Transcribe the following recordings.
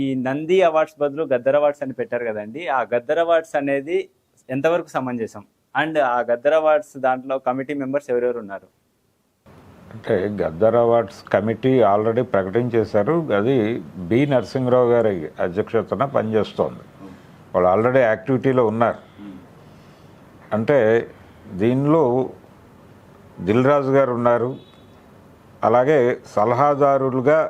ఈ నంది అవార్డ్స్ బదులు గద్దర్ అవార్డ్స్ అని పెట్టారు కదండి. ఆ గద్దర్ అవార్డ్స్ అనేది ఎంతవరకు సమంజసం? అండ్ ఆ గద్దర్ అవార్డ్స్ దాంట్లో కమిటీ మెంబర్స్ ఎవరెవరు ఉన్నారు? అంటే గద్దర్ అవార్డ్స్ కమిటీ ఆల్రెడీ ప్రకటించేశారు. అది బి నరసింహరావు గారి అధ్యక్షతన పనిచేస్తోంది. వాళ్ళు ఆల్రెడీ యాక్టివిటీలో ఉన్నారు. అంటే దీనిలో దిల్ రాజు గారు ఉన్నారు. అలాగే సలహాదారులుగా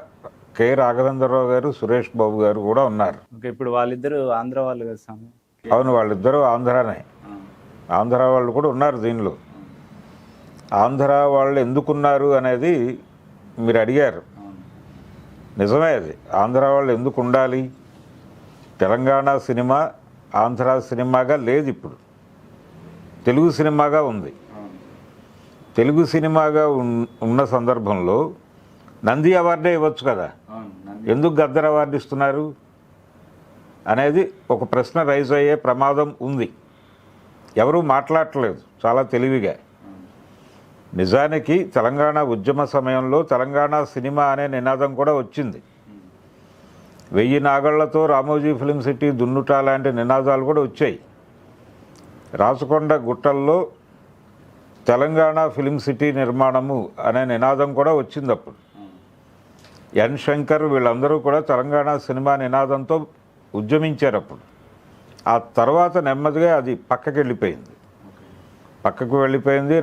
కె రాఘవేంద్రరావు గారు, సురేష్ బాబు గారు కూడా ఉన్నారు. ఓకే, ఇప్పుడు వాళ్ళిద్దరు ఆంధ్ర వాళ్ళు కదా స్వామి? అవును, వాళ్ళిద్దరూ ఆంధ్రానే. ఆంధ్ర వాళ్ళు కూడా ఉన్నారు దీనిలో. ఆంధ్ర వాళ్ళు ఎందుకున్నారు అనేది మీరు అడిగారు. నిజమే, అది ఆంధ్ర వాళ్ళు ఎందుకు ఉండాలి? తెలంగాణ సినిమా ఆంధ్ర సినిమాగా లేదు, ఇప్పుడు తెలుగు సినిమాగా ఉంది. తెలుగు సినిమాగా ఉన్న సందర్భంలో నంది అవార్డే ఇవ్వచ్చు కదా, ఎందుకు గద్దర్ అవార్డు ఇస్తున్నారు అనేది ఒక ప్రశ్న రైజ్ అయ్యే ప్రమాదం ఉంది. ఎవరూ మాట్లాడట్లేదు చాలా తెలివిగా. నిజానికి తెలంగాణ ఉద్యమ సమయంలో తెలంగాణ సినిమా అనే నినాదం కూడా వచ్చింది. 1000 నాగళ్లతో రామోజీ ఫిలిం సిటీ దున్నుట లాంటి నినాదాలు కూడా వచ్చాయి. రాచకొండ గుట్టల్లో తెలంగాణ ఫిలిం సిటీ నిర్మాణము అనే నినాదం కూడా వచ్చింది అప్పుడు. ఎన్ శంకర్ వీళ్ళందరూ కూడా తెలంగాణ సినిమా నినాదంతో ఉద్యమించారు అప్పుడు. ఆ తర్వాత నెమ్మదిగా అది పక్కకి వెళ్ళిపోయింది.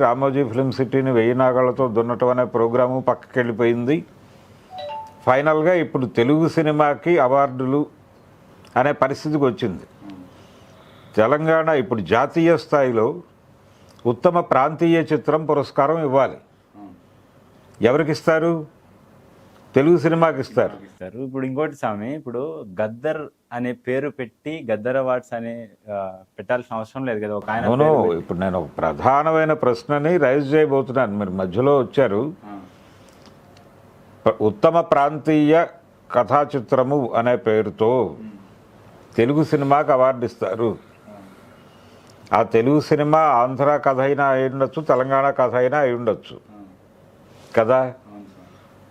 రామోజీ ఫిలిం సిటీని 1000 నాగాళ్లతో దున్నటం అనే ప్రోగ్రాము పక్కకి వెళ్ళిపోయింది. ఫైనల్గా ఇప్పుడు తెలుగు సినిమాకి అవార్డులు అనే పరిస్థితికి వచ్చింది. తెలంగాణ ఇప్పుడు జాతీయ స్థాయిలో ఉత్తమ ప్రాంతీయ చిత్రం పురస్కారం ఇవ్వాలి. ఎవరికి ఇస్తారు? తెలుగు సినిమాకి ఇస్తారు. ఇప్పుడు ఇంకోటి స్వామి, ఇప్పుడు గద్దర్ అనే పేరు పెట్టి గద్దర్ అవార్డ్స్ అనే పెట్టాల్సిన అవసరం లేదు కదా. ఒక ఆయన అవును, ఇప్పుడు నేను ఒక ప్రధానమైన ప్రశ్నని రైజ్ చేయబోతున్నాను, మీరు మధ్యలో వచ్చారు. ఉత్తమ ప్రాంతీయ కథా చిత్రము అనే పేరుతో తెలుగు సినిమాకి అవార్డు ఇస్తారు. ఆ తెలుగు సినిమా ఆంధ్ర కథ అయినా అయి ఉండొచ్చు, తెలంగాణ కథ అయినా అయి ఉండొచ్చు కదా.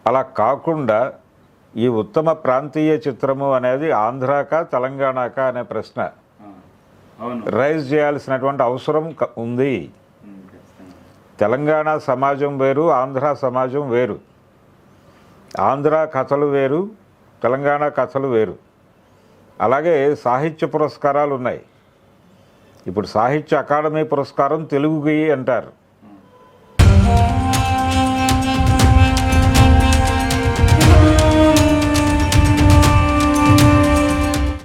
అలా కాకుండా ఈ ఉత్తమ ప్రాంతీయ చిత్రము అనేది ఆంధ్రాకా తెలంగాణకా అనే ప్రశ్న రైజ్ చేయాల్సినటువంటి అవసరం ఉంది. తెలంగాణ సమాజం వేరు, ఆంధ్ర సమాజం వేరు. ఆంధ్ర కథలు వేరు, తెలంగాణ కథలు వేరు. అలాగే సాహిత్య పురస్కారాలు ఉన్నాయి. ఇప్పుడు సాహిత్య అకాడమీ పురస్కారం తెలుగుకి అంటారు.